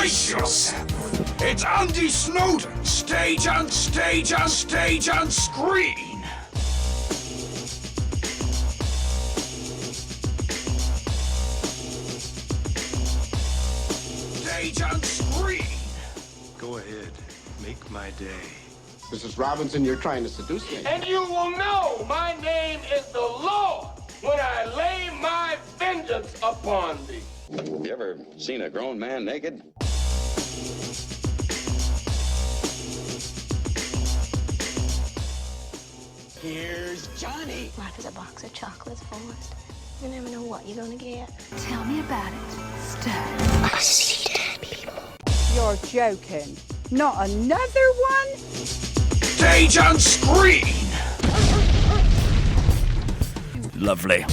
Brace yourself. It's Andy Snowden, stage and stage and stage and screen. Stage and screen. Go ahead, make my day. Mrs. Robinson, you're trying to seduce me. And you will know my name is the Lord when I lay my vengeance upon thee. You ever seen a grown man naked? Here's Johnny. Life is a box of chocolates, Forrest. You never know what you're gonna get. Tell me about it, Stardom. I see dead people. You're joking. Not another one? Stage and screen. Lovely.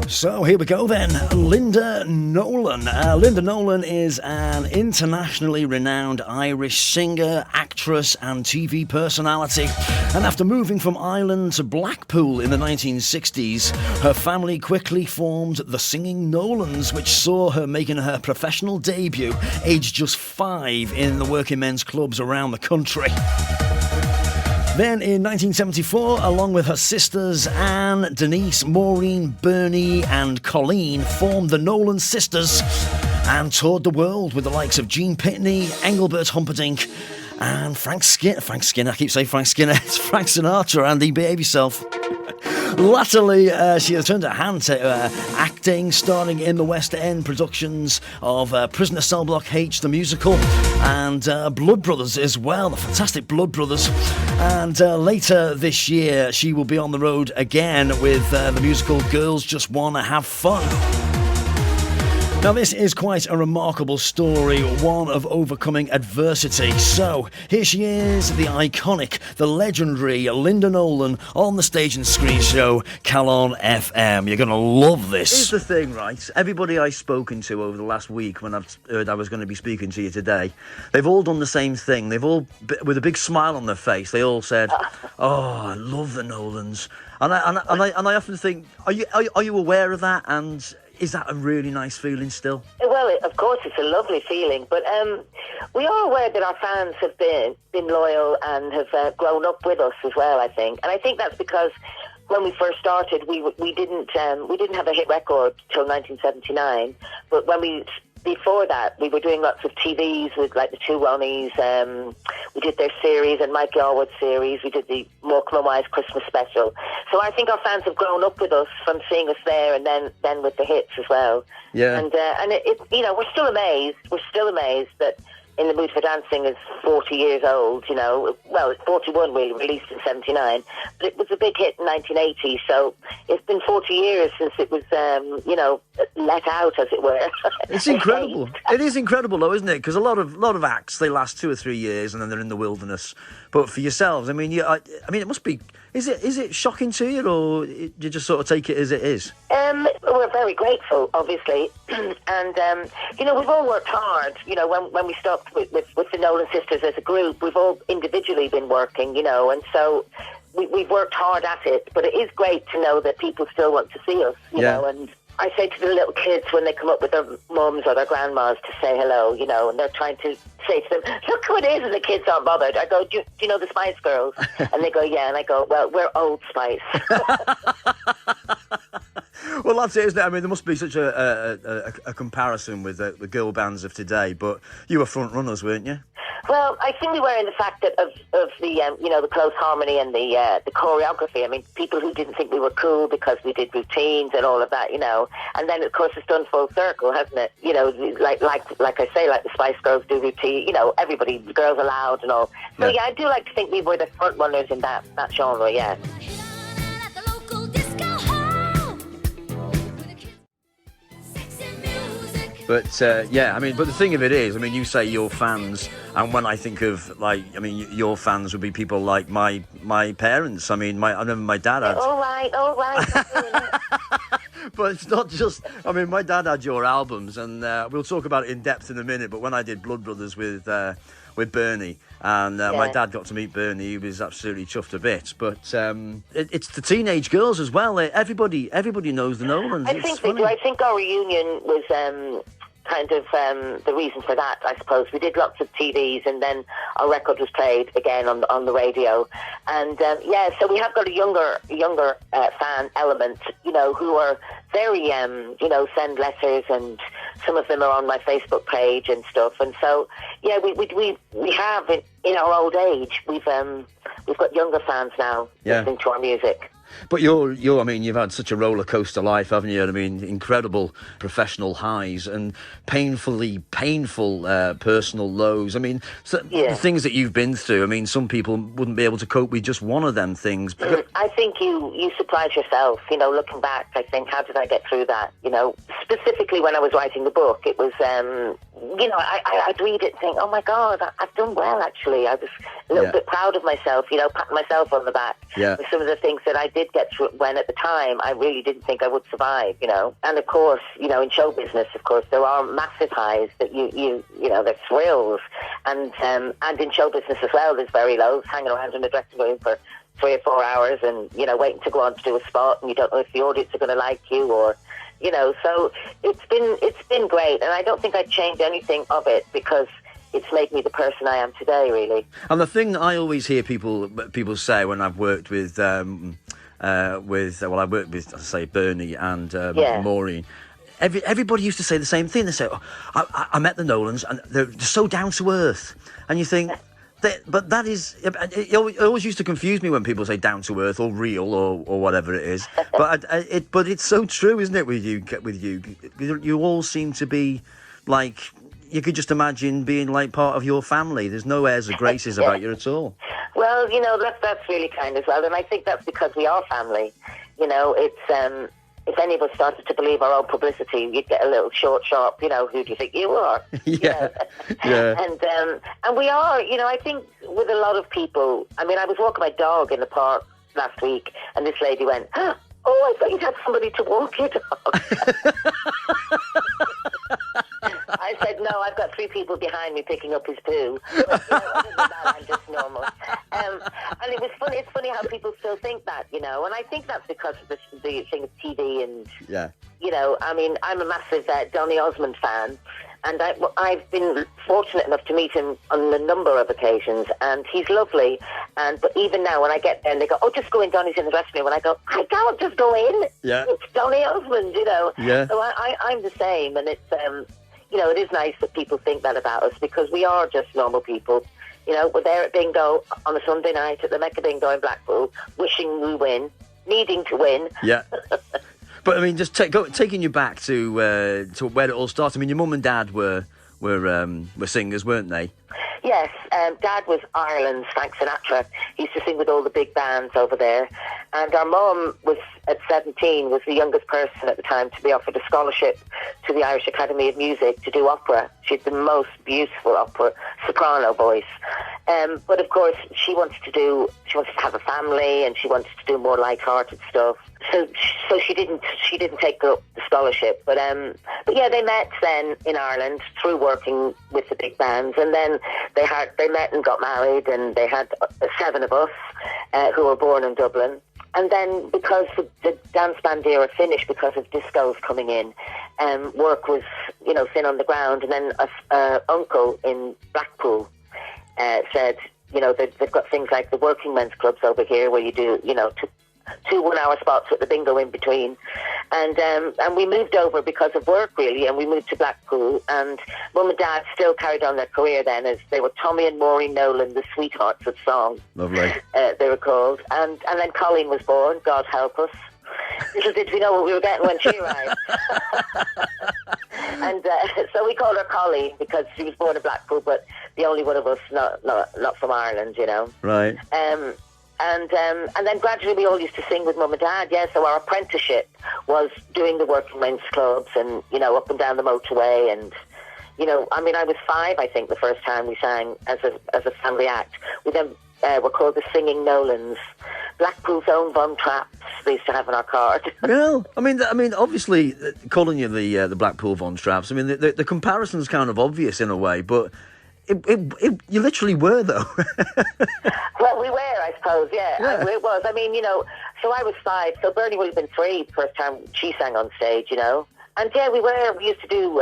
So here we go then, Linda Nolan. Linda Nolan is an internationally renowned Irish singer, actress and TV personality. And after moving from Ireland to Blackpool in the 1960s, her family quickly formed the Singing Nolans, which saw her making her professional debut aged just 5 in the working men's clubs around the country. Then in 1974, along with her sisters Anne, Denise, Maureen, Bernie and Coleen, formed the Nolan sisters and toured the world with the likes of Gene Pitney, Engelbert Humperdinck and Frank Skinner, I keep saying Frank Skinner, it's Frank Sinatra, Andy, behave yourself. Latterly, she has turned her hand to acting, starring in the West End productions of Prisoner Cell Block H, the musical, and Blood Brothers as well, the fantastic Blood Brothers. And later this year, she will be on the road again with the musical Girls Just Wanna Have Fun. Now, this is quite a remarkable story, one of overcoming adversity. So, here she is, the iconic, the legendary Linda Nolan on the stage and screen show, Calon FM. You're going to love this. Here's the thing, right? Everybody I've spoken to over the last week when I've heard I was going to be speaking to you today, they've all done the same thing. They've all, with a big smile on their face, they all said, "Oh, I love the Nolans." And I often think, are you aware of that? And is that a really nice feeling still? Well, of course, it's a lovely feeling, but we are aware that our fans have been loyal and have grown up with us as well, I think. And I think that's because when we first started, we didn't have a hit record till 1979, but before that, we were doing lots of TVs with, like, the Two Ronnies. We did their series and Mike Yarwood's series. We did the Morecambe and Wise Christmas special. So I think our fans have grown up with us from seeing us there and then with the hits as well. Yeah. And it we're still amazed. We're still amazed that In the Mood for Dancing is 40 years old, you know. Well, it's 41, really, released in 79. But it was a big hit in 1980, so it's been 40 years since it was, let out, as it were. It's incredible. It is incredible, though, isn't it? Because a lot of acts, they last 2 or 3 years and then they're in the wilderness. But for yourselves, I mean, it must be... Is it shocking to you, or do you just sort of take it as it is? We're very grateful, obviously, and we've all worked hard. You know, when we stopped with the Nolan sisters as a group, we've all individually been working, and so we've worked hard at it. But it is great to know that people still want to see us, you know, and I say to the little kids when they come up with their mums or their grandmas to say hello, and they're trying to say to them, "Look who it is," and the kids aren't bothered. I go, do you know the Spice Girls? And they go, "Yeah," and I go, "Well, we're Old Spice." Well, that's it, isn't it? I mean, there must be such a comparison with the girl bands of today, but you were front runners, weren't you? Well, I think we were in the fact that of the close harmony and the choreography. I mean, people who didn't think we were cool because we did routines and all of that, and then of course it's done full circle, hasn't it? Like I say, like the Spice Girls do routine. Everybody, the Girls Aloud and all. So yeah, I do like to think we were the front runners in that genre. Yeah. But but the thing of it is, I mean, you say your fans, and when I think of your fans would be people like my parents. I mean, I remember my dad had. All right. But it's not just... I mean, my dad had your albums, and we'll talk about it in depth in a minute, but when I did Blood Brothers with Bernie, and my dad got to meet Bernie, he was absolutely chuffed a bit. But it's the teenage girls as well. Everybody knows the Nolans. I think they do. I think our reunion was kind of the reason for that, I suppose. We did lots of TVs, and then our record was played again on the radio. And so we have got a younger fan element, who are very, send letters, and some of them are on my Facebook page and stuff. And so, yeah, we have in our old age, we've got younger fans now listening to our music. But I mean, you've had such a roller coaster life, haven't you? I mean, incredible professional highs and painful personal lows. I mean, the things that you've been through. I mean, some people wouldn't be able to cope with just one of them things. I think you surprise yourself. Looking back, I think, how did I get through that? Specifically when I was writing the book, it was, I'd read it and think, oh my God, I've done well, actually. I was a little bit proud of myself, patting myself on the back with some of the things that I did get through when at the time I really didn't think I would survive, And of course, in show business, of course, there are massive highs that there's thrills. And in show business as well, there's very lows, hanging around in a dressing room for 3 or 4 hours and, waiting to go on to do a spot, and you don't know if the audience are going to like you or... so it's been great, and I don't think I'd change anything of it because it's made me the person I am today, really. And the thing I always hear people say when I've worked with I worked with, say, Bernie and Maureen. Everybody used to say the same thing. They say, I met the Nolans, and they're so down to earth, and you think. But that is... It always used to confuse me when people say down to earth or real or whatever it is. But it's so true, isn't it, with you? You all seem to be like... You could just imagine being like part of your family. There's no airs or graces about you at all. Well, that's really kind as well. And I think that's because we are family. It's... If any of us started to believe our own publicity, you'd get a little short, sharp, who do you think you are? Yeah. And we are, I think with a lot of people, I mean, I was walking my dog in the park last week, and this lady went, oh, I thought you'd have somebody to walk your dog. I said, no, I've got 3 people behind me picking up his poo. But, other than that, I'm just normal. And it was funny. It's funny how people still think that, and I think that's because of the thing of TV and, I mean, I'm a massive Donny Osmond fan. And I've been fortunate enough to meet him on a number of occasions, and he's lovely. But even now, when I get there, and they go, "Oh, just go in. Donny's in the dressing room," and I go, "I can't just go in. Yeah, it's Donny Osmond, Yeah. So I'm the same, and it's it is nice that people think that about us because we are just normal people. We're there at bingo on a Sunday night at the Mecca Bingo in Blackpool, wishing we win, needing to win. Yeah. But I mean, just taking you back to where it all started. I mean, your mum and dad were singers, weren't they? Yes, Dad was Ireland's Frank Sinatra. He used to sing with all the big bands over there. And our mum was, at 17, was the youngest person at the time to be offered a scholarship to the Irish Academy of Music to do opera. She had the most beautiful opera soprano voice. But of course, she wanted to have a family, and she wanted to do more light-hearted stuff. So she didn't take up the scholarship. But yeah, they met then in Ireland through working with the big bands, and then they met and got married, and they had 7 of us who were born in Dublin. And then because the dance band era finished because of discos coming in, work was thin on the ground. And then an uncle in Blackpool said, they've got things like the working men's clubs over here where you do two 1-hour spots with the bingo in between, and we moved over because of work, really, and we moved to Blackpool. And Mum and Dad still carried on their career then, as they were Tommy and Maureen Nolan, the sweethearts of song. Lovely. They were called, and then Coleen was born. God help us. Little did we know what we were getting when she arrived. And so we called her Coleen because she was born in Blackpool, but the only one of us not from Ireland, Right. And then gradually we all used to sing with Mum and Dad, so our apprenticeship was doing the working men's clubs and, up and down the motorway. And, I mean, I was 5, I think, the first time we sang as a family act. We then were called the Singing Nolans Blackpool's own Von Traps we used to have in our car. Well, I mean, obviously, calling you the Blackpool Von Traps, I mean, the comparison's kind of obvious in a way, but you literally were, though. Well, we were, I suppose, yeah. It was. I mean, so I was 5, so Bernie would have been 3 the first time she sang on stage, And yeah, we used to do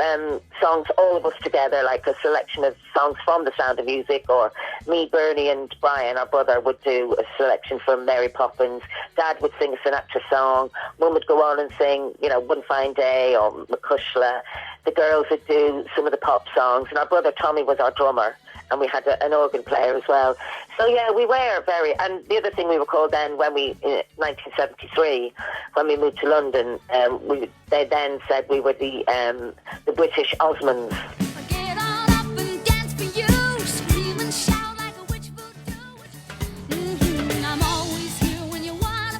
songs, all of us together, like a selection of songs from The Sound of Music, or me, Bernie and Brian, our brother, would do a selection from Mary Poppins. Dad would sing a Sinatra song. Mum would go on and sing, One Fine Day or McCushla. The girls would do some of the pop songs. And our brother Tommy was our drummer. And we had an organ player as well. So, yeah, we were very... And the other thing we were called then, when we, in 1973, when we moved to London, they then said we were the British Osmonds.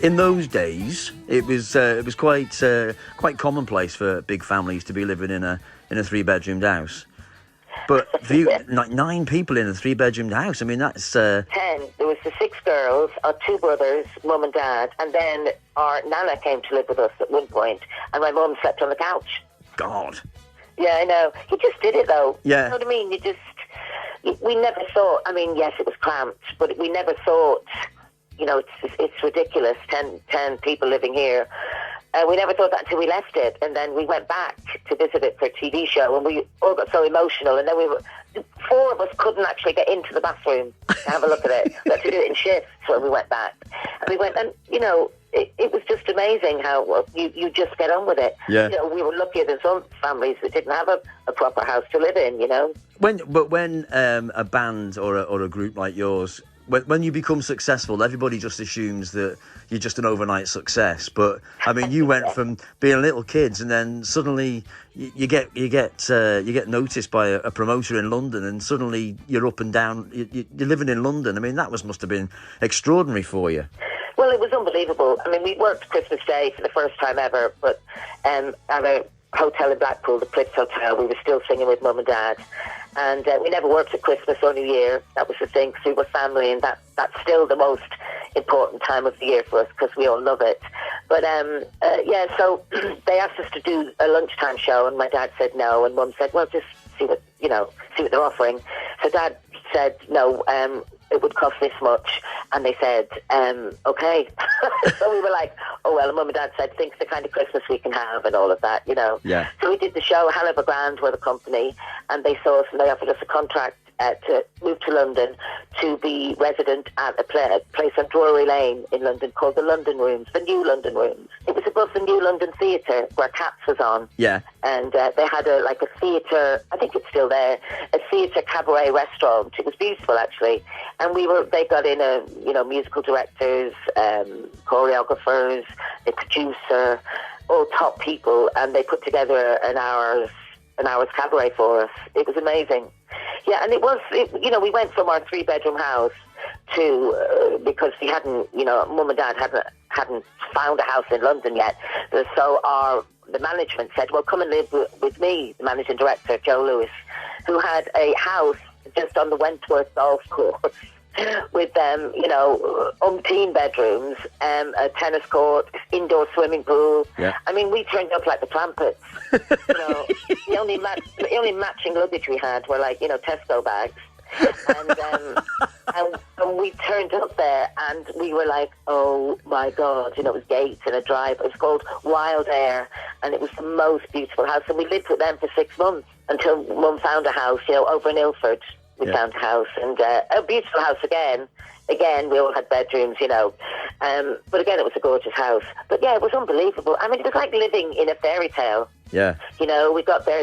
In those days, it was quite commonplace for big families to be living in a 3-bedroomed house. But for you, 9 people in a 3-bedroomed house, I mean, that's... 10. There was the 6 girls, our 2 brothers, Mum and Dad, and then our Nana came to live with us at one point, and my mum slept on the couch. God. Yeah, I know. He just did it, though. Yeah. You know what I mean? We never thought... I mean, yes, it was cramped, but we never thought, it's ridiculous, 10 people living here. We never thought that until we left it, and then we went back to visit it for a TV show, and we all got so emotional, and then 4 of us couldn't actually get into the bathroom to have a look at it. We had to do it in shifts when we went back. And we went, and, it was just amazing how you just get on with it. Yeah. We were luckier than some families that didn't have a proper house to live in, When a band or a group like yours... When you become successful, everybody just assumes that you're just an overnight success. But I mean, you went from being little kids, and then suddenly you get noticed by a promoter in London, and suddenly you're up and down. You're living in London. I mean, that must have been extraordinary for you. Well, it was unbelievable. I mean, we worked Christmas Day for the first time ever, but at a hotel in Blackpool, the Cliffs Hotel, we were still singing with Mum and Dad. And we never worked at Christmas or New Year. That was the thing, because we were family, and that's still the most important time of the year for us, because we all love it. But, so they asked us to do a lunchtime show, and my dad said no, and Mum said, well, just see what they're offering. So Dad said, no, it would cost this much. And they said, okay. So we were like, oh, well, and Mum and Dad said, think the kind of Christmas we can have and all of that, Yeah. So we did the show, hell of a grand with a company, and they saw us and they offered us a contract to move to London to be resident at a place on Drury Lane in London called the London Rooms, the New London Rooms. It was above the New London Theatre where Cats was on. Yeah. And they had a theatre, I think it's still there, a theatre cabaret restaurant. It was beautiful, actually. And they got in musical directors, choreographers, a producer, all top people, and they put together an hour's cabaret for us. It was amazing. Yeah, and we went from our 3-bedroom house to, because we hadn't, Mum and Dad hadn't found a house in London yet. So the management said, well, come and live with me, the managing director, Joe Lewis, who had a house just on the Wentworth golf course with umpteen bedrooms, a tennis court, indoor swimming pool. Yeah. I mean, we turned up like the Clampets. The only matching luggage we had were Tesco bags. And we turned up there, and we were like, oh my God, it was gates and a drive. It was called Wild Air, and it was the most beautiful house. And we lived with them for 6 months until Mum found a house, over in Ilford. We found a house, and a beautiful house again. Again, we all had bedrooms, but again, it was a gorgeous house. But yeah, it was unbelievable. I mean, it was like living in a fairy tale. Yeah. We got there,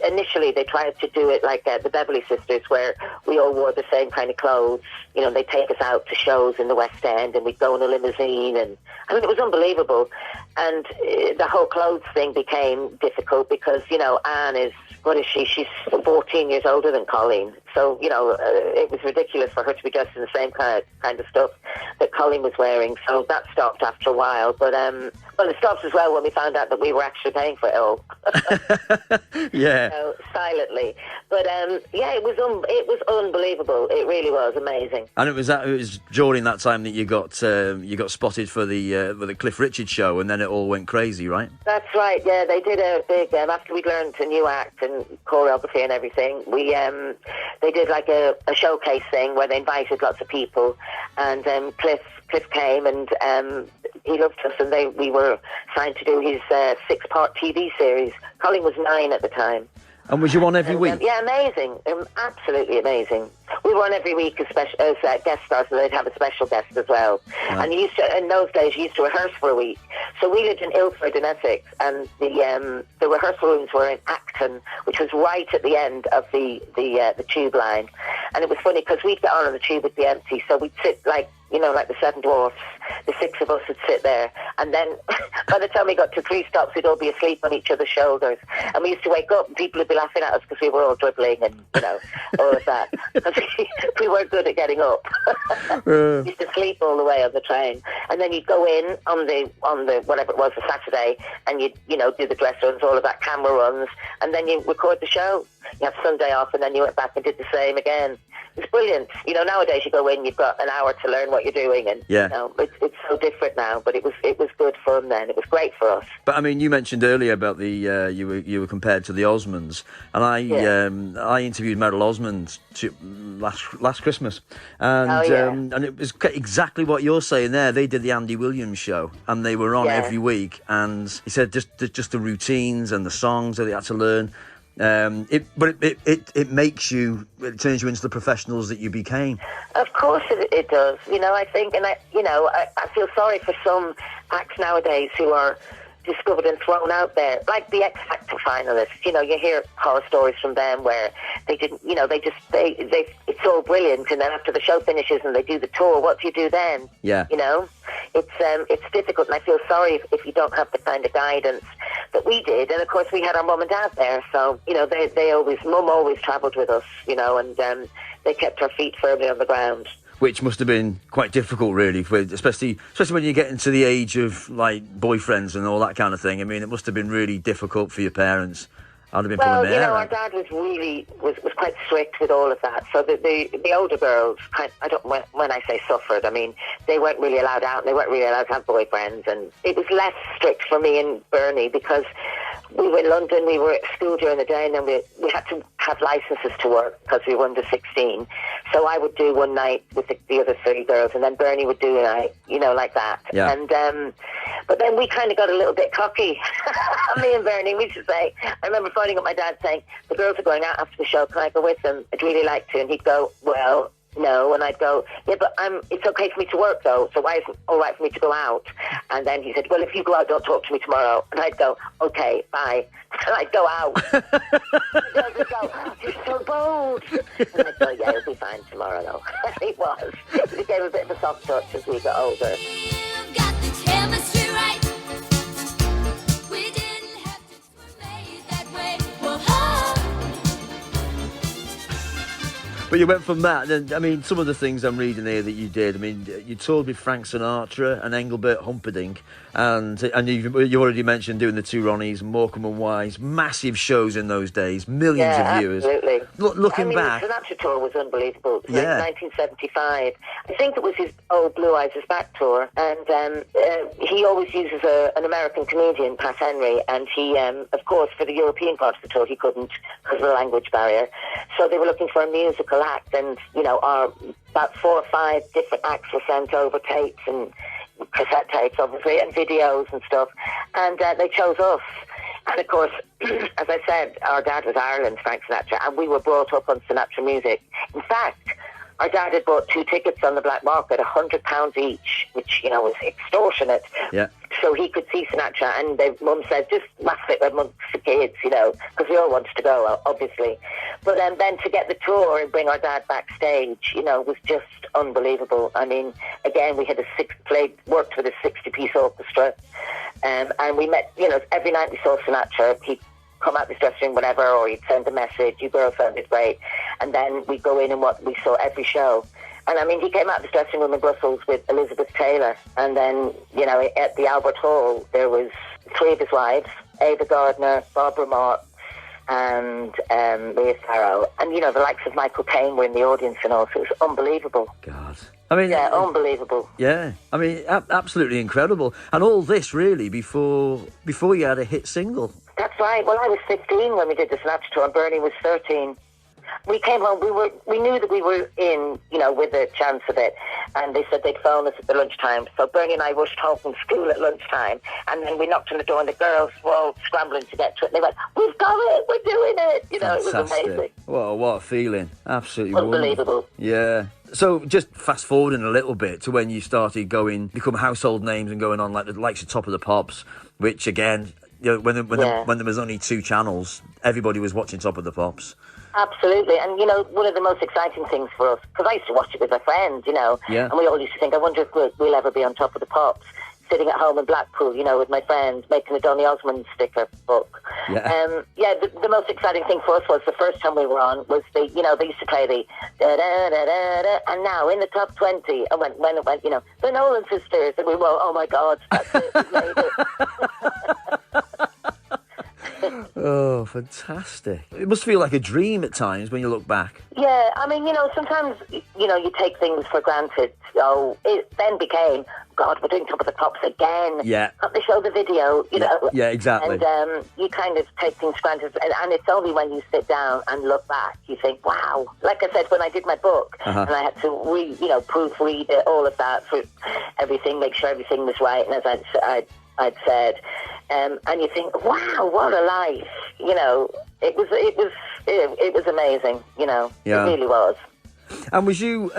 initially they tried to do it like the Beverly Sisters, where we all wore the same kind of clothes. They'd take us out to shows in the West End, and we'd go in a limousine, and I mean, it was unbelievable. And the whole clothes thing became difficult because, Anne is what is she? She's 14 years older than Coleen. So, it was ridiculous for her to be dressed in the same kind of stuff that Coleen was wearing. So that stopped after a while. But, it stopped as well when we found out that we were actually paying for it all. Yeah. Silently. But, it was unbelievable. It really was amazing. And it was during that time that you got spotted for the Cliff Richard show, and then it all went crazy, right? That's right. Yeah, they did a big after we learned a new act and choreography and everything. They did like a showcase thing where they invited lots of people, and Cliff came and he loved us, and we were signed to do his 6-part TV series. Coleen was 9 at the time. And was you on every week? Yeah, amazing. Absolutely amazing. We were on every week as guest stars, so they'd have a special guest as well. Right. And in those days, you used to rehearse for a week. So we lived in Ilford in Essex, and the rehearsal rooms were in Acton, which was right at the end of the tube line. And it was funny because we'd get on the tube, it'd be empty, so we'd sit like the Seven Dwarfs. The 6 of us would sit there, and then by the time we got to 3 stops, we'd all be asleep on each other's shoulders. And we used to wake up, and people would be laughing at us because we were all dribbling and all of that. Because we weren't good at getting up. We used to sleep all the way on the train, and then you'd go in on the whatever it was, the Saturday, and you'd do the dress runs, all of that, camera runs, and then you record the show. You have Sunday off, and then you went back and did the same again. It's brilliant. Nowadays you go in, you've got an hour to learn what you're doing, and it's so different now. But it was good fun then. It was great for us. But I mean, you mentioned earlier about the you were compared to the Osmonds, and I interviewed Merrill Osmond last Christmas, and and it was exactly what you're saying there. They did the Andy Williams show, and they were on every week, and he said just the routines and the songs that they had to learn. It makes you, it turns you into the professionals that you became. Of course it does. I think, and I feel sorry for some acts nowadays who are discovered and thrown out there, like the X Factor finalists. You hear horror stories from them where they didn't, it's all brilliant, and then after the show finishes and they do the tour, what do you do then? Yeah. It's difficult, and I feel sorry if you don't have the kind of guidance that we did. And of course we had our mum and dad there, so mum always travelled with us, and they kept our feet firmly on the ground. Which must have been quite difficult, really, especially when you get into the age of like boyfriends and all that kind of thing. I mean, it must have been really difficult for your parents. I'd have been pulling their hair our dad was really was quite strict with all of that. So the older girls, when I say suffered, I mean they weren't really allowed out. They weren't really allowed to have boyfriends, and it was less strict for me and Bernie because we were in London. We were at school during the day, and then we had to have licenses to work because we were under 16. So I would do one night with the other 3 girls, and then Bernie would do a night, like that. Yeah. And but then we kind of got a little bit cocky. Me and Bernie, we should say. I remember phoning up my dad saying, the girls are going out after the show, can I go with them? I'd really like to. And he'd go, well, no. And I'd go, yeah, but it's okay for me to work though, so why is it all right for me to go out? And then he said, well, if you go out, don't talk to me tomorrow. And I'd go, okay, bye. And I'd go out. And he'd go, you're so bold. And I'd go, yeah, it'll be fine tomorrow though. And he was. He gave a bit of a soft touch as we got older. Got the chemistry right. We didn't have to made that way. But you went from that, and I mean, some of the things I'm reading here that you did. I mean, you toured with Frank Sinatra and Engelbert Humperdinck, and you already mentioned doing the 2 Ronnies, Morecambe and Wise, massive shows in those days, millions of viewers. Absolutely. Looking back, the Sinatra tour was unbelievable. It was like 1975. I think it was his old Blue Eyes Is Back tour, and he always uses an American comedian, Pat Henry, and he, of course, for the European part of the tour, he couldn't because of the language barrier. So they were looking for a musical act, and about 4 or 5 different acts were sent over, tapes and cassette tapes, obviously, and videos and stuff, and they chose us. And of course, as I said, our dad was Ireland's Frank Sinatra, and we were brought up on Sinatra music. In fact, our dad had bought 2 tickets on the black market, £100 each, which, was extortionate. Yeah. So he could see Sinatra, and Mum said, just laugh it amongst the kids, because we all wanted to go, obviously. But then to get the tour and bring our dad backstage, was just unbelievable. I mean, again, we had worked with a 60-piece orchestra, and we met, every night we saw Sinatra. come out this dressing room, whatever, or he'd send a message, you girls sounded great. And then we'd go in and we saw every show. And I mean, he came out of the dressing room in Brussels with Elizabeth Taylor. And then, at the Albert Hall, there was 3 of his wives, Ava Gardner, Barbara Marx, and Leah Farrow. And, the likes of Michael Caine were in the audience and all, so it was unbelievable. God. I mean... Yeah, unbelievable. Yeah. I mean, absolutely incredible. And all this, really, before you had a hit single. That's right. Well, I was 15 when we did the Sinatra tour, and Bernie was 13. We came home, we knew that we were in, with a chance of it, and they said they'd phone us at the lunchtime. So Bernie and I rushed home from school at lunchtime, and then we knocked on the door, and the girls were all scrambling to get to it, and they went, "We've got it, we're doing it!" Fantastic. It was amazing. Well, what a feeling. Absolutely unbelievable. Wonderful. Yeah. So just fast forwarding a little bit to when you started become household names and going on like the likes of Top of the Pops, which again, when there was only 2 channels, everybody was watching Top of the Pops. Absolutely. And, one of the most exciting things for us, because I used to watch it with my friends, yeah. And we all used to think, I wonder if we'll ever be on Top of the Pops, sitting at home in Blackpool, with my friends, making a Donny Osmond sticker book. Yeah. The most exciting thing for us was the first time we were on was they used to play the da-da-da-da-da, and now in the top 20, and when it went, the Nolan sisters, and we were, oh my God, that's it, we made it. Oh, fantastic. It must feel like a dream at times when you look back. Yeah, I mean, sometimes, you take things for granted. So it then became, God, we're doing Top of the Pops again. Yeah. Can't they show the video, know? Yeah, exactly. And you kind of take things for granted. And it's only when you sit down and look back, you think, wow. Like I said, when I did my book, and I had to proofread it, all of that for everything, make sure everything was right. And as I'd said, and you think, wow, what a life, it was amazing, Yeah. It really was. And was you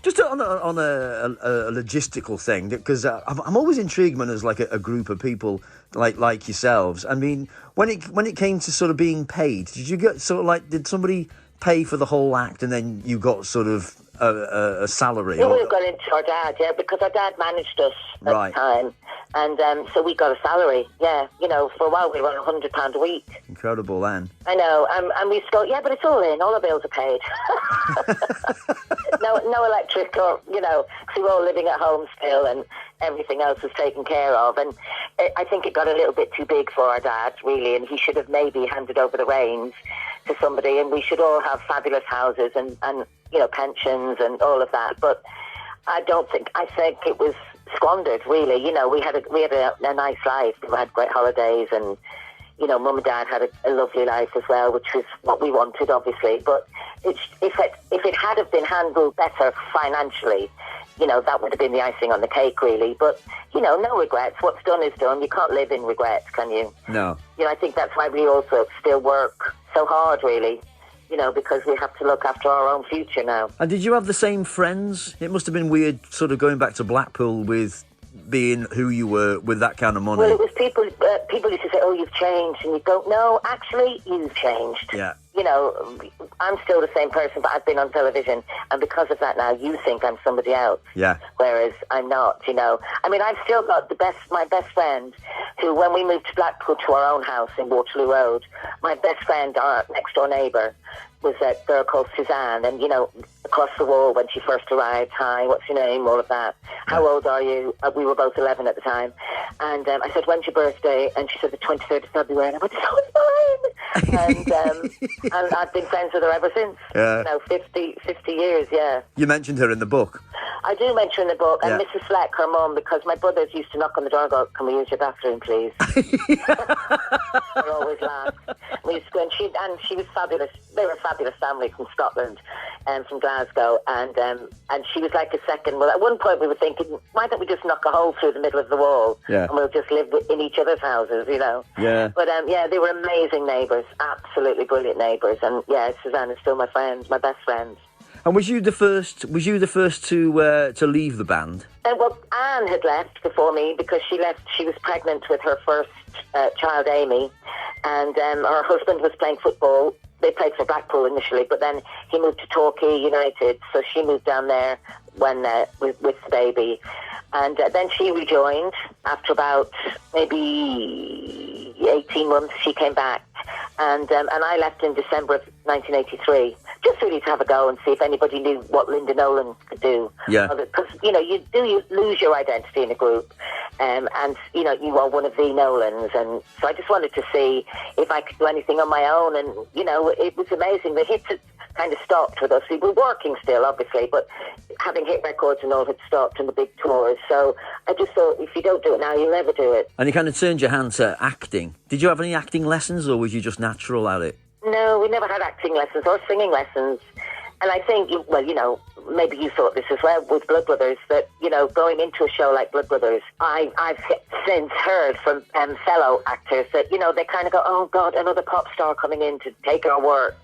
just on a logistical thing, because I'm always intrigued when there's like a group of people like yourselves. I mean, when it came to sort of being paid, did you get sort of did somebody pay for the whole act and then you got sort of a salary? We would have gone into our dad, because our dad managed us at the time. And so we got a salary, for a while we were on £100 a week. Incredible then. I know, and we used to go, but it's all in, all our bills are paid. no electric or, because we were all living at home still and everything else was taken care of. And I think it got a little bit too big for our dad, really, and he should have maybe handed over the reins to somebody, and we should all have fabulous houses and pensions and all of that. But I think it was squandered, really. We had a nice life. We had great holidays, and Mum and Dad had a lovely life as well, which was what we wanted, obviously. But if it had have been handled better financially, that would have been the icing on the cake, really. But no regrets. What's done is done. You can't live in regrets, can you? No. I think that's why we also still work so hard, really. Because we have to look after our own future now. And did you have the same friends? It must have been weird sort of going back to Blackpool with being who you were with that kind of money. Well, it was people used to say, oh, you've changed. And you go, no, actually, you've changed. Yeah. I'm still the same person, but I've been on television. And because of that now, you think I'm somebody else. Yeah. Whereas I'm not, I mean, I've still got my best friend, who, when we moved to Blackpool to our own house in Waterloo Road, my best friend, our next-door neighbour, was a girl called Suzanne, and across the wall when she first arrived, hi, what's your name, all of that, how old are you? We were both 11 at the time, and I said, when's your birthday? And she said the 23rd of February, and I went, so is mine. And I've been friends with her ever since. 50 years. You mentioned her in the book. I do mention in the book, and Mrs. Fleck, her mum, because my brothers used to knock on the door and go, can we use your bathroom, please? They always laugh. We used to go, and she was fabulous. They were a fabulous family from Scotland and from Glasgow, and she was like a second. Well, at one point we were thinking, why don't we just knock a hole through the middle of the wall, and we'll just live in each other's houses, Yeah. But they were amazing neighbours, absolutely brilliant neighbours, and Suzanne is still my friend, my best friend. And was you the first to leave the band? Well, Anne had left before me because she left. She was pregnant with her first child, Amy, and her husband was playing football. They played for Blackpool initially, but then he moved to Torquay United, so she moved down there when with the baby. And then she rejoined after about maybe 18 months. She came back. And I left in December of 1983, just really to have a go and see if anybody knew what Linda Nolan could do. Yeah. Because, you lose your identity in a group, and, you are one of the Nolans. And so I just wanted to see if I could do anything on my own. And, it was amazing. The hits had kind of stopped with us. We were working still, obviously, but having hit records and all had stopped and the big tours. So I just thought, if you don't do it now, you'll never do it. And you kind of turned your hand to acting. Did you have any acting lessons, or was you just natural at it? No, we never had acting lessons or singing lessons. And I think, maybe you thought this as well with Blood Brothers, that, going into a show like Blood Brothers, I've since heard from fellow actors that, they kind of go, oh, God, another pop star coming in to take our work,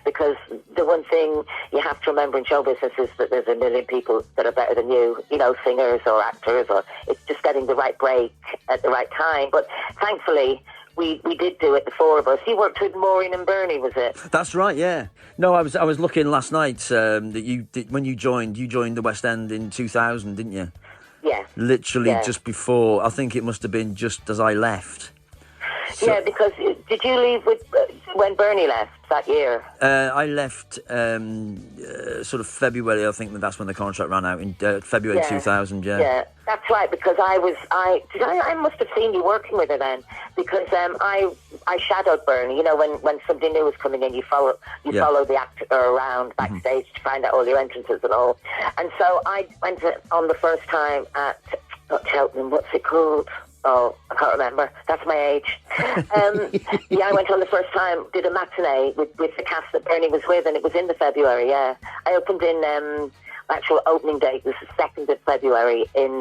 because the one thing you have to remember in show business is that there's a million people that are better than you, singers or actors, or it's just getting the right break at the right time. But thankfully, we did do it, the four of us. You worked with Maureen and Bernie, was it? That's right, yeah. No, I was looking last night that you did, when you joined the West End in 2000, didn't you? Yeah. Literally just before, I think it must have been just as I left. So, yeah, because did you leave when Bernie left that year? I left sort of February. I think that's when the contract ran out in February 2000. Yeah, that's right. Because I must have seen you working with her then, because I shadowed Bernie. When somebody new was coming in, you follow the actor around backstage to find out all your entrances and all. And so I went on the first time at Cheltenham. What's it called? Oh, I can't remember. That's my age. I went on the first time, did a matinee with the cast that Bernie was with, and it was in the February, yeah. I opened in, actual opening date was the 2nd of February in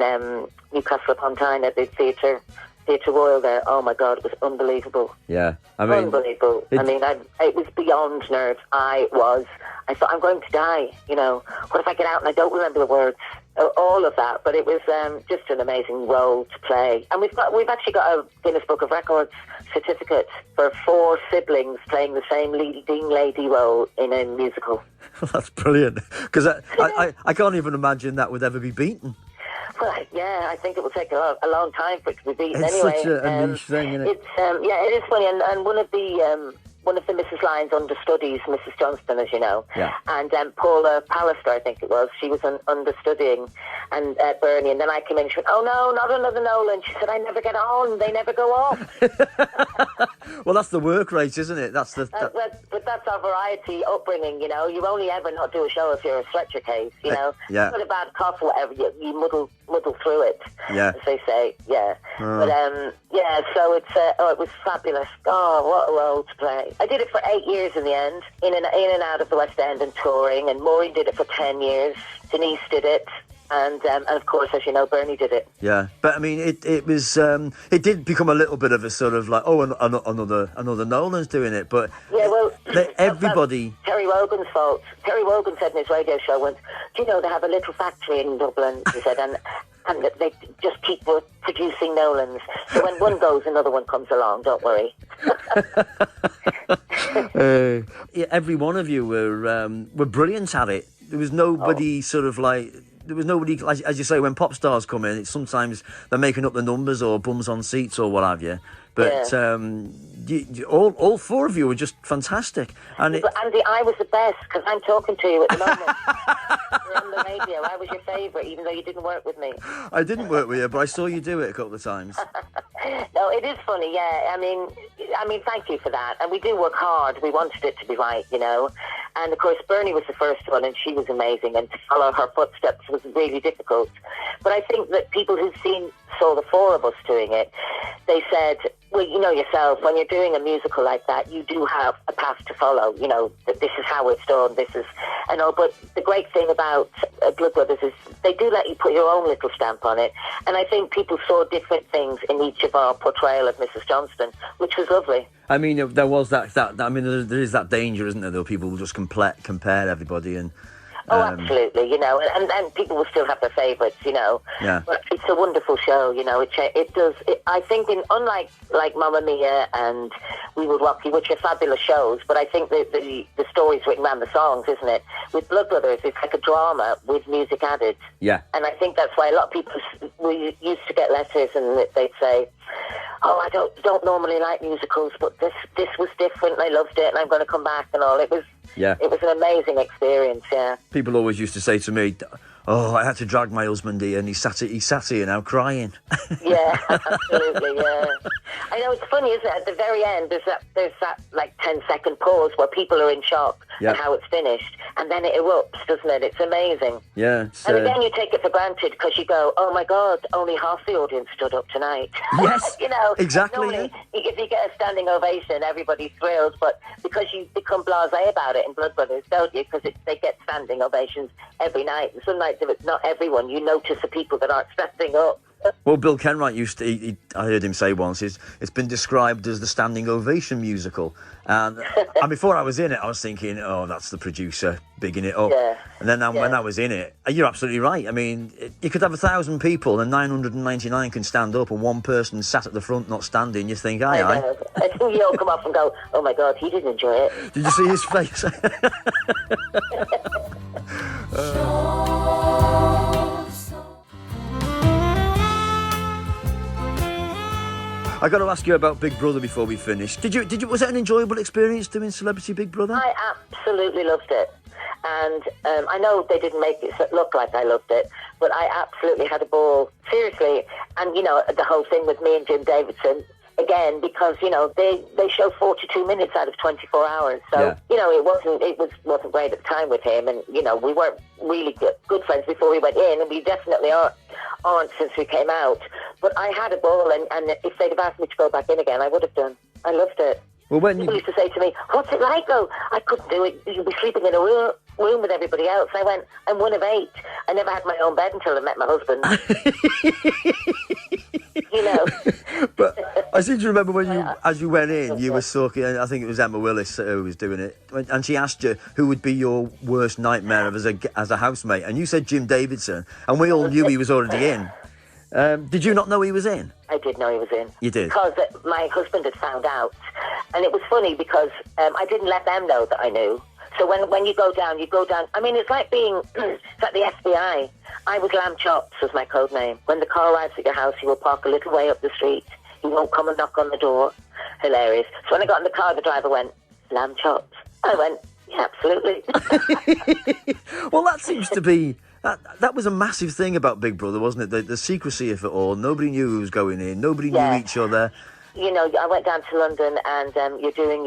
Newcastle upon Tyne at the Theatre Royal there. Oh, my God, it was unbelievable. Yeah, I mean... Unbelievable. It was beyond nerves. I thought, I'm going to die, What if I get out and I don't remember the words? All of that, but it was just an amazing role to play. And we've actually got a Guinness Book of Records certificate for 4 siblings playing the same leading lady role in a musical. That's brilliant, because I can't even imagine that would ever be beaten. Well, yeah, I think it will take a long time for it to be beaten. It's anyway, such a niche thing, isn't it? It is funny, and one of the Mrs. Lyons understudies, Mrs. Johnston, as you know, and Paula Pallister, I think it was, she was understudying and Bernie, and then I came in and she went, oh no, not another Nolan. She said, I never get on, they never go off. Well, that's the work rate, isn't it? But that's our variety upbringing, you only ever not do a show if you're a stretcher case, Yeah. You've got a bad cough or whatever, you muddle through it, as they say, yeah. But, so it was fabulous. Oh, what a role to play. I did it for 8 years in the end, in and out of the West End and touring, and Maureen did it for 10 years, Denise did it, and of course, as you know, Bernie did it. Yeah, but I mean, it was it did become a little bit of a sort of like, oh, another Nolan's doing it, but yeah, well, everybody. That's Terry Wogan's fault. Terry Wogan said in his radio show once, do you know they have a little factory in Dublin? He said, and they just keep producing Nolans. So when one goes, another one comes along. Don't worry. Every one of you were brilliant at it. There was nobody There was nobody, as you say, when pop stars come in, it's sometimes they're making up the numbers or bums on seats or what have you. But all 4 of you were just fantastic. And but Andy, I was the best because I'm talking to you at the moment. We're on the radio. I was your favourite, even though you didn't work with me. I didn't work with you, but I saw you do it a couple of times. No, it is funny, yeah. I mean, thank you for that. And we do work hard. We wanted it to be right, And, of course, Bernie was the first one, and she was amazing. And to follow her footsteps was really difficult. But I think that people who saw the 4 of us doing it, they said, well, you know yourself, when you're doing a musical like that, you do have a path to follow, that this is how it's done, but the great thing about Blood Brothers is they do let you put your own little stamp on it, and I think people saw different things in each of our portrayal of Mrs. Johnston, which was lovely. I mean, there was that I mean, there is that danger, isn't there, though, people will just compare everybody and... Oh, absolutely, and people will still have their favourites, Yeah. But it's a wonderful show, it does. I think, unlike Mamma Mia and We Would Rock You, which are fabulous shows, but I think the story's written around the songs, isn't it? With Blood Brothers, it's like a drama with music added. Yeah. And I think that's why a lot of people, we used to get letters and they'd say, oh, I don't normally like musicals, but this was different. I loved it, and I'm going to come back and all. It was an amazing experience. Yeah. People always used to say to me, "Oh, I had to drag my husband here, and he sat here now crying." Yeah, absolutely. Yeah. I know, it's funny, isn't it? At the very end, there's that like 10-second pause where people are in shock at how it's finished, and then it erupts, doesn't it? It's amazing. Yeah. And again, you take it for granted because you go, "Oh my God, only half the audience stood up tonight." Yes. You know, exactly. Normally, if you get a standing ovation, everybody's thrilled, but because you become blasé about it in Blood Brothers, don't you? Because they get standing ovations every night, and some nights if it's not everyone, you notice the people that aren't standing up. Well, Bill Kenwright used to, I heard him say once, it's been described as the standing ovation musical. And before I was in it, I was thinking, oh, that's the producer bigging it up. Yeah. And then when I was in it, you're absolutely right. I mean, you could have 1,000 people and 999 can stand up and one person sat at the front not standing. You think, aye. I think you all come up and go, "Oh my God, he didn't enjoy it." Did you see his face? I got to ask you about Big Brother before we finish. Was it an enjoyable experience doing Celebrity Big Brother? I absolutely loved it. And I know they didn't make it look like I loved it, but I absolutely had a ball. Seriously. And, you know, the whole thing with me and Jim Davidson, again, because, you know, they show 42 minutes out of 24 hours. So, you know, it wasn't great at the time with him. And, you know, we weren't really good friends before we went in, and we definitely aren't since we came out. But I had a ball, and if they'd have asked me to go back in again, I would have done. I loved it. Well, People used to say to me, "What's it like, though?" I couldn't do it. You'd be sleeping in a room with everybody else. I went, "I'm one of 8. I never had my own bed until I met my husband." You know. But I seem to remember as you went in, you were talking, I think it was Emma Willis who was doing it, and she asked you who would be your worst nightmare as a housemate, and you said Jim Davidson, and we all knew he was already in. Did you not know he was in? I did know he was in. You did? Because my husband had found out. And it was funny because I didn't let them know that I knew. So when you go down. I mean, it's like being, it's like the FBI. I was Lamb Chops was my code name. When the car arrives at your house, he will park a little way up the street. He won't come and knock on the door. Hilarious. So when I got in the car, the driver went, "Lamb Chops." I went, "Yeah, absolutely." Well, that seems to be... That was a massive thing about Big Brother, wasn't it? The secrecy of it all. Nobody knew who was going in. Nobody knew each other. You know, I went down to London and you're doing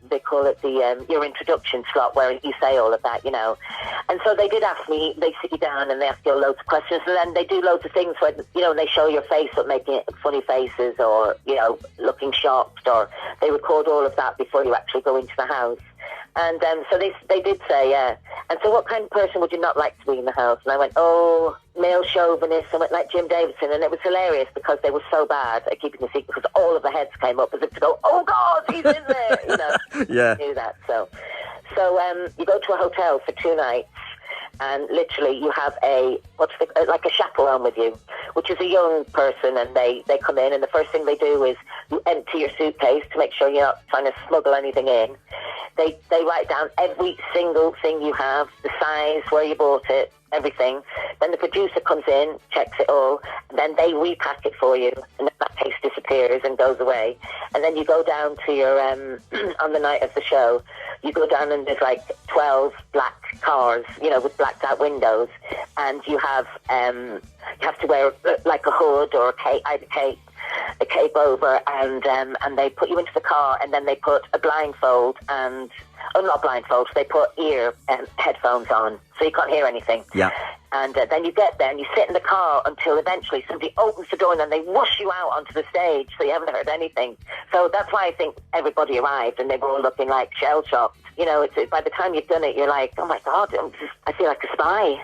they call it your introduction slot where you say all of that, you know. And so they did ask me, they sit you down and they ask you loads of questions, and then they do loads of things where, you know, they show your face up making funny faces or, you know, looking shocked, or they record all of that before you actually go into the house. And so they did say, and so what kind of person would you not like to be in the house? And I went, "Oh, male chauvinist." I went like Jim Davidson, and it was hilarious because they were so bad at keeping the secret because all of the heads came up as if to go, "Oh God, he's in there," you know. Yeah. I knew that. So you go to a hotel for 2 nights, and literally you have like a chaperone with you, which is a young person, and they come in, and the first thing they do is you empty your suitcase to make sure you're not trying to smuggle anything in. They write down every single thing you have, the size, where you bought it, everything. Then the producer comes in, checks it all, and then they repack it for you, and then that case disappears and goes away. And then you go down to your, on the night of the show, you go down and there's like 12 black cars, you know, with blacked out windows, and you have to wear like a hood or a cape over, and they put you into the car, and then they put a blindfold and, not blindfold, they put headphones on, so you can't hear anything. Yeah. And then you get there and you sit in the car until eventually somebody opens the door and then they whoosh you out onto the stage, so you haven't heard anything. So that's why I think everybody arrived and they were all looking like shell-shocked. You know, by the time you've done it, you're like, "Oh my God, I feel like a spy."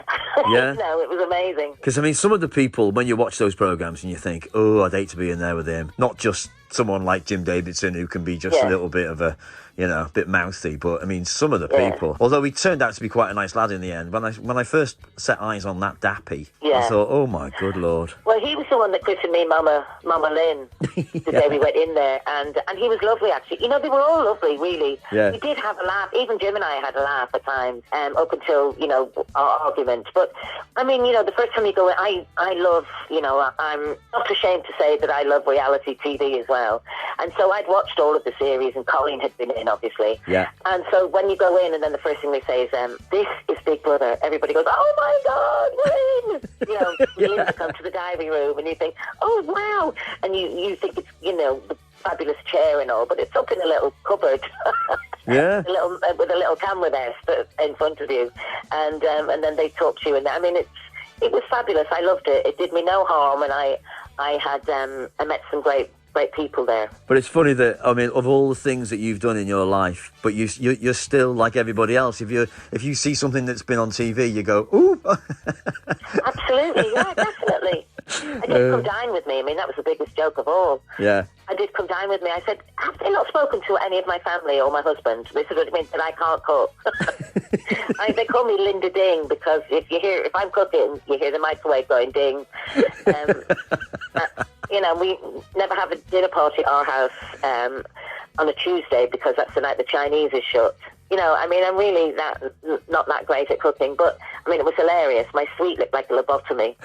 Yeah. You know, it was amazing. Because, I mean, some of the people, when you watch those programmes and you think, "Oh, I'd hate to be in there with him." Not just someone like Jim Davidson who can be just a little bit of a, you know, a bit mouthy. But I mean, some of the people. Although he turned out to be quite a nice lad in the end. When I first set eyes on that dappy, I thought, oh my good lord. Well, he was the one that christened me Mama Lynn the day we went in there, and he was lovely actually. You know, they were all lovely, really. Yeah. We did have a laugh. Even Jim and I had a laugh at times, up until, you know, our argument. But I mean, you know, the first time you go in, I love, you know, I'm not ashamed to say that I love reality TV as well. And so I'd watched all of the series, and Coleen had been in, obviously. Yeah. And so when you go in, and then the first thing they say is, this is Big Brother. Everybody goes, oh my God, we're in! You know, you come to the diary room, and you think, oh wow, and you think it's, you know, the fabulous chair and all, but it's up in a little cupboard. Yeah. With a little camera there in front of you, and then they talk to you, and I mean, it was fabulous. I loved it. It did me no harm, and I met some great people there. But it's funny that, I mean, of all the things that you've done in your life, but you're still like everybody else. If you see something that's been on TV, you go, ooh. Absolutely, yeah, definitely. I did come dine with me. I mean, that was the biggest joke of all. Yeah. I did come dine with me. I said, have they not spoken to any of my family or my husband? They said, it means that I can't cook. They call me Linda Ding, because if I'm cooking, you hear the microwave going ding. You know, we never have a dinner party at our house on a Tuesday, because that's the night the Chinese is shut. You know, I mean, I'm really not that great at cooking, but I mean, it was hilarious. My sweet looked like a lobotomy.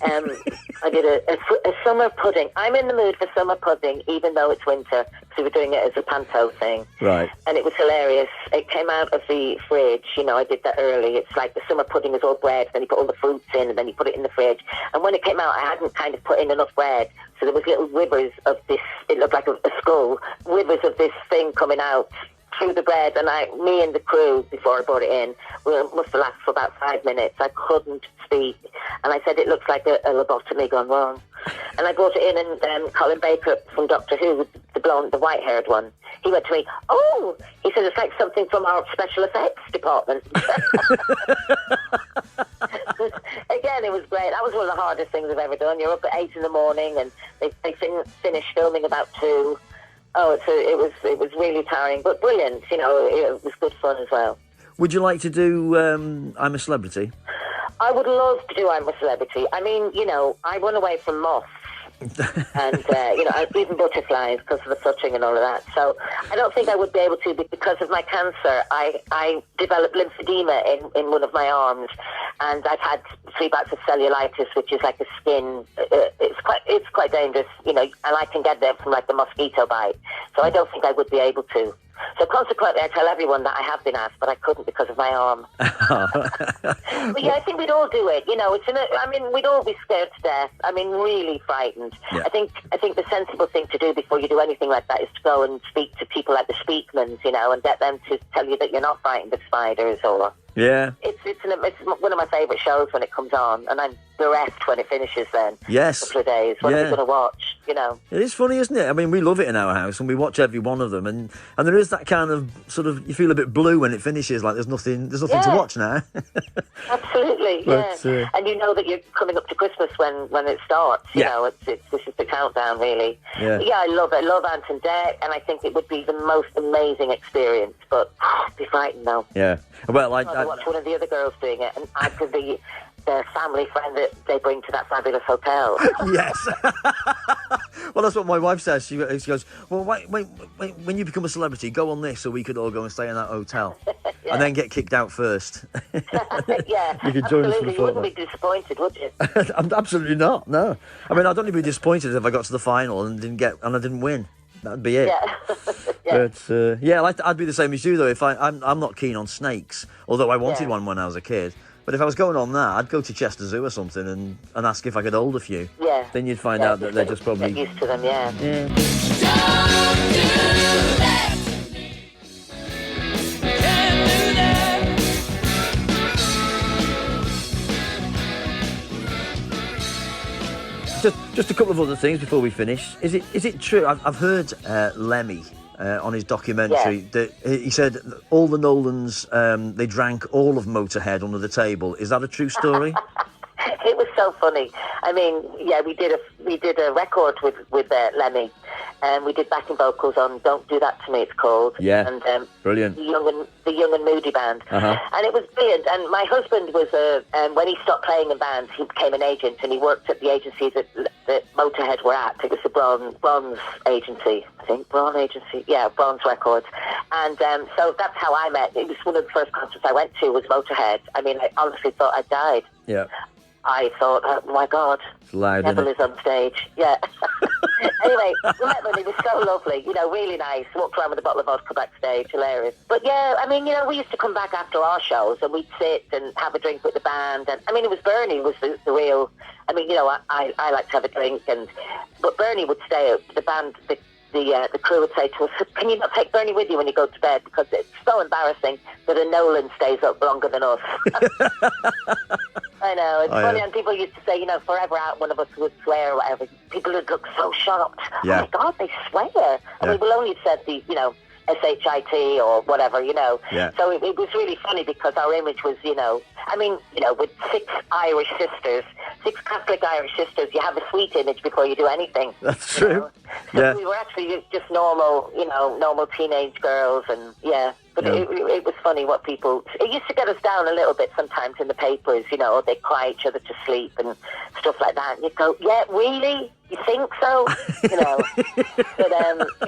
I did a summer pudding. I'm in the mood for summer pudding, even though it's winter, because we were doing it as a panto thing. Right. And it was hilarious. It came out of the fridge. You know, I did that early. It's like the summer pudding is all bread, then you put all the fruits in, and then you put it in the fridge. And when it came out, I hadn't kind of put in enough bread, so there was little withers of this. It looked like a skull. Withers of this thing coming out through the bread, and me and the crew, before I brought it in, we must have lasted for about 5 minutes. I couldn't speak, and I said, it looks like a lobotomy gone wrong. And I brought it in, and Colin Baker from Doctor Who, the blonde, the white-haired one, he went to me, oh, he said, it's like something from our special effects department. Again, it was great. That was one of the hardest things I've ever done. You're up at 8 in the morning, and they finished filming about 2. Oh, it was really tiring, but brilliant. You know, it was good fun as well. Would you like to do I'm a Celebrity? I would love to do I'm a Celebrity. I mean, you know, I run away from moths and, you know, even butterflies because of the fluttering and all of that. So I don't think I would be able to, because of my cancer. I developed lymphedema in one of my arms, and I've had 3 bouts of cellulitis, which is like a skin. It's quite dangerous, you know, and I can get there from like the mosquito bite. So I don't think I would be able to. So consequently, I tell everyone that I have been asked, but I couldn't because of my arm. But yeah, I think we'd all do it. You know, I mean, we'd all be scared to death. I mean, really frightened. Yeah. I think the sensible thing to do before you do anything like that is to go and speak to people like the Speakmans, you know, and get them to tell you that you're not frightened of spiders or. Yeah. It's one of my favourite shows when it comes on, and I'm bereft when it finishes then. Yes. A couple of days. What are we going to watch, you know? It is funny, isn't it? I mean, we love it in our house, and we watch every one of them, and there is that kind of sort of, you feel a bit blue when it finishes, like there's nothing to watch now. Absolutely, but, yeah. And you know that you're coming up to Christmas when it starts, you know, this is the countdown, really. Yeah. But yeah, I love it. I love Ant and Dec, and I think it would be the most amazing experience, but I'd be frightened though. Yeah. Well, I watch one of the other girls doing it, and I could be the family friend that they bring to that fabulous hotel. Yes. Well, that's what my wife says. She goes, well, wait, when you become a celebrity, go on this so we could all go and stay in that hotel. Yeah. And then get kicked out first. Yeah, you could join us for the you wouldn't be disappointed, would you? Absolutely not, no. I mean, I'd only be disappointed if I got to the final and I didn't win. That'd be it. Yeah. Yeah. But I'd be the same as you though. If I'm not keen on snakes, although I wanted one when I was a kid. But if I was going on that, I'd go to Chester Zoo or something and ask if I could hold a few. Yeah. Then you'd find out that they're just probably get used to them. Yeah. Don't do that to me. Can't do that. Just a couple of other things before we finish. Is it true? I've heard Lemmy on his documentary that he said all the Nolans they drank all of Motorhead under the table. Is that a true story? It was so funny. I mean, yeah, we did a record with Lemmy, and we did backing vocals on "Don't Do That to Me." It's called. Yeah. And Brilliant. The Young and Moody band, Uh-huh. and it was brilliant. And my husband was when he stopped playing in bands, he became an agent, and he worked at the agency that Motorhead were at. It was the Bronze Agency, I think. Bronze Agency, yeah, Bronze Records. And so that's how I met. It was one of the first concerts I went to was Motorhead. I mean, I honestly thought I died. Yeah. I thought, oh my God, It's loud, Neville isn't it? is on stage. Yeah. Anyway, we met him. He was so lovely, really nice. Walked around with a bottle of vodka backstage, hilarious. But yeah, I mean, we used to come back after our shows and we'd sit and have a drink with the band. And I mean, it was Bernie was the real. I mean, I like to have a drink, but Bernie would stay out. The band, the crew would say to us, "Can you not take Bernie with you when you go to bed? Because it's so embarrassing that a Nolan stays up longer than us." I know, it's funny, and people used to say, forever out, one of us would swear or whatever. People would look so shocked. Yeah. Oh my God, they swear. I mean, we'll only said the, SHIT or whatever, Yeah. So it was really funny because our image was, with 6 Irish sisters, 6 Catholic Irish sisters, you have a sweet image before you do anything. That's true. So Yeah. we were actually just normal, normal teenage girls, and yeah. But Yeah. it was funny what people... It used to get us down a little bit sometimes in the papers, they cry each other to sleep and stuff like that. And you'd go, yeah, really? You think so? But,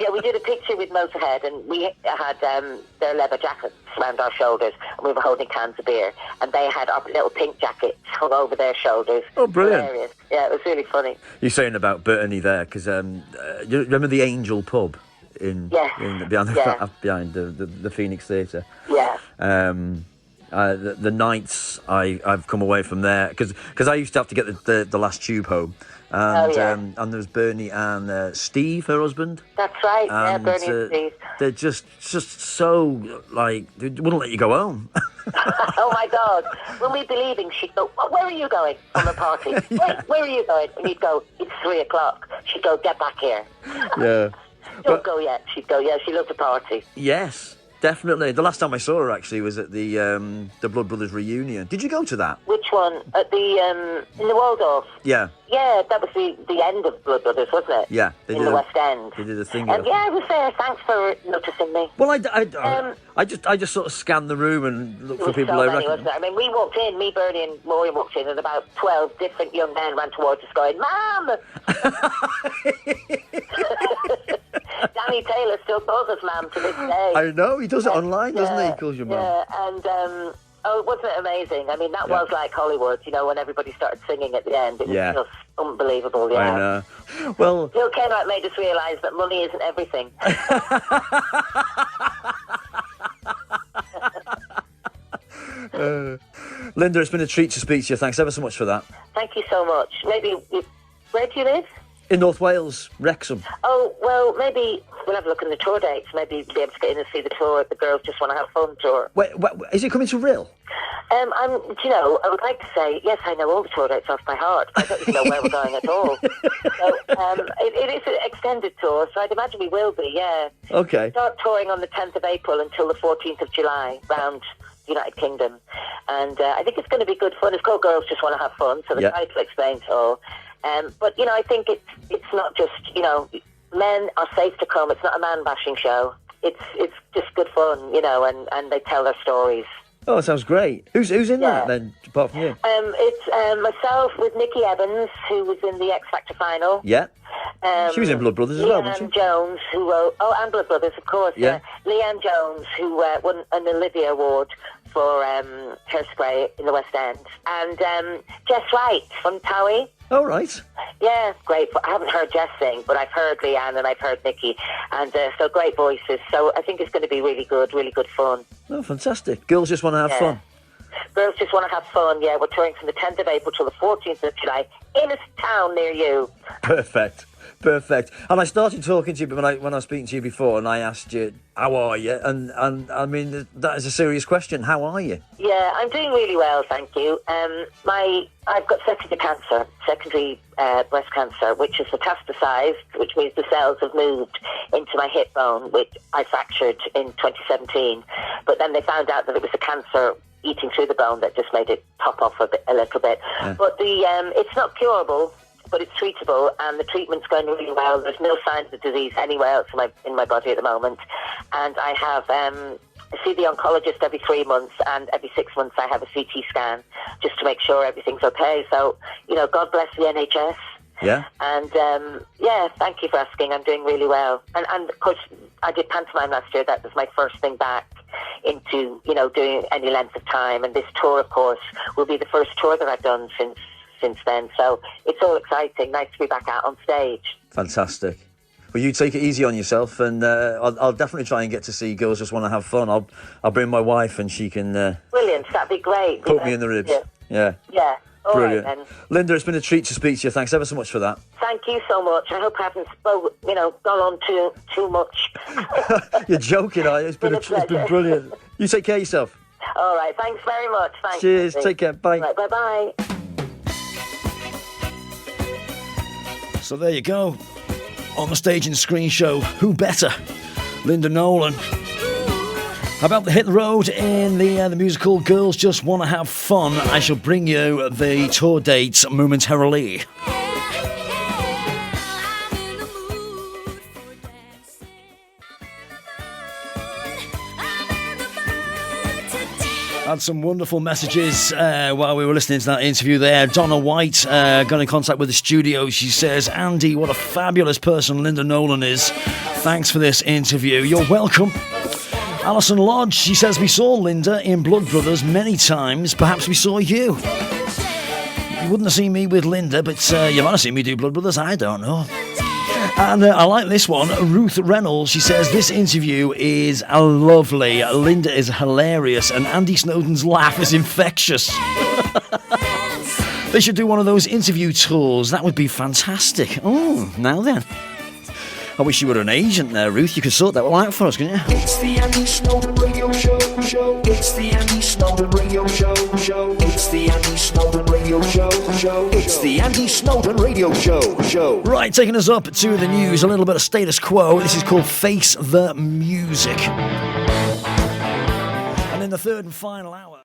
yeah, we did a picture with Motorhead, and we had their leather jackets around our shoulders, and we were holding cans of beer, and they had our little pink jackets hung over their shoulders. Oh, brilliant. Hilarious. Yeah, it was really funny. You're saying about Bernie there, because you remember the Angel pub behind the Phoenix Theatre? Yeah. The nights I've come away from there, because I used to have to get the last tube home, and and there was Bernie and Steve, her husband. That's right, and, Bernie and Steve. They're just so, like, they wouldn't let you go home. Oh my God. When we'd be leaving, she'd go, "Where are you going?" From a party. Where are you going? And he'd go, "It's 3:00. She'd go, "Get back here." Yeah. Don't go yet. She'd go, "Yeah, she loved a party." Yes, definitely. The last time I saw her actually was at the Blood Brothers reunion. Did you go to that? Which one? At the in the Waldorf. Yeah. Yeah, that was the end of Blood Brothers, wasn't it? Yeah, they in did the West End. They did a thing. Yeah, I was there. Thanks for noticing me. Well, I just sort of scanned the room and looked for people I recognised. Wasn't there? I mean, we walked in. Me, Bernie, and Maureen walked in, and about 12 different young men ran towards us, going, "Ma'am." Danny Taylor still calls us ma'am to this day. I know, he does it online, doesn't he? He calls you ma'am. Yeah, and wasn't it amazing? I mean, that was like Hollywood, when everybody started singing at the end. It was just unbelievable, yeah. I know. Well... Bill Kenwright made us realise that money isn't everything. Linda, it's been a treat to speak to you. Thanks ever so much for that. Thank you so much. Where do you live? In North Wales, Wrexham. Oh, well, maybe we'll have a look in the tour dates. Maybe be able to get in and see the tour if the girls just want to have fun tour. Wait, is it coming to Rill? I would like to say, yes, I know all the tour dates off by heart. I don't even know where we're going at all. So, it is an extended tour, so I'd imagine we will be, yeah. Okay. We start touring on the 10th of April until the 14th of July, round the United Kingdom. And I think it's going to be good fun. It's called Girls Just Want to Have Fun, so the title explains it all. But, I think it's not just, men are safe to come. It's not a man-bashing show. It's just good fun, and they tell their stories. Oh, that sounds great. Who's in that, then, apart from you? It's myself with Nikki Evans, who was in the X Factor final. Yeah. She was in Blood Brothers as well, wasn't she? Leanne Jones, who wrote... Oh, and Blood Brothers, of course, yeah. Leanne Jones, who won an Olivia Award for Hairspray in the West End. And Jess Wright from Towie. Oh, right. Yeah, great. I haven't heard Jess sing, but I've heard Leanne and I've heard Nikki. And so great voices. So I think it's going to be really good fun. Oh, fantastic. Girls just want to have fun. Girls just want to have fun, yeah. We're touring from the 10th of April till the 14th of July in a town near you. Perfect. And I started talking to you when I was speaking to you before, and I asked you, how are you? And I mean, that is a serious question. How are you? Yeah, I'm doing really well, thank you. I've got secondary breast cancer, which is metastasized, which means the cells have moved into my hip bone, which I fractured in 2017. But then they found out that it was a cancer eating through the bone that just made it pop off a little bit. Yeah. But it's not curable, but it's treatable, and the treatment's going really well. There's no signs of disease anywhere else in my body at the moment. And I have I see the oncologist every 3 months, and every 6 months I have a CT scan just to make sure everything's okay. So, God bless the NHS. Yeah. And, thank you for asking. I'm doing really well. And of course, I did pantomime last year. That was my first thing back into, doing any length of time. And this tour, of course, will be the first tour that I've done since then. So it's all exciting. Nice to be back out on stage. Fantastic. Well, you take it easy on yourself, and I'll definitely try and get to see Girls Just Want to Have Fun. I'll bring my wife, and she can brilliant. That'd be great. Poke me in the ribs. Yeah. All Brilliant. right, then. Linda, it's been a treat to speak to you. Thanks ever so much for that. Thank you so much. I hope I haven't gone on too much. You're joking, are you? It's been brilliant. You take care of yourself. All right. Thanks very much. Thanks. Cheers. Lindsay. Take care. Bye. Right, bye-bye. So there you go. On the stage and screen show, who better? Linda Nolan. About to hit the road in the musical Girls Just Want to Have Fun. I shall bring you the tour dates momentarily. Had some wonderful messages while we were listening to that interview there. Donna White got in contact with the studio. She says, Andy, what a fabulous person Linda Nolan is. Thanks for this interview. You're welcome. Alison Lodge, she says, we saw Linda in Blood Brothers many times. Perhaps we saw you. You wouldn't have seen me with Linda, but you might have seen me do Blood Brothers. I don't know. And I like this one. Ruth Reynolds, she says, this interview is lovely. Linda is hilarious, and Andy Snowden's laugh is infectious. They should do one of those interview tours. That would be fantastic. Oh, now then. I wish you were an agent there, Ruth. You could sort that one out for us, couldn't you? It's the Andy Snowden Radio Show. It's the Andy Snowden Radio Show. It's the Andy Snowden Radio Show. It's the Andy Snowden Radio Show. Right, taking us up to the news, a little bit of status quo. This is called Face the Music. And in the third and final hour...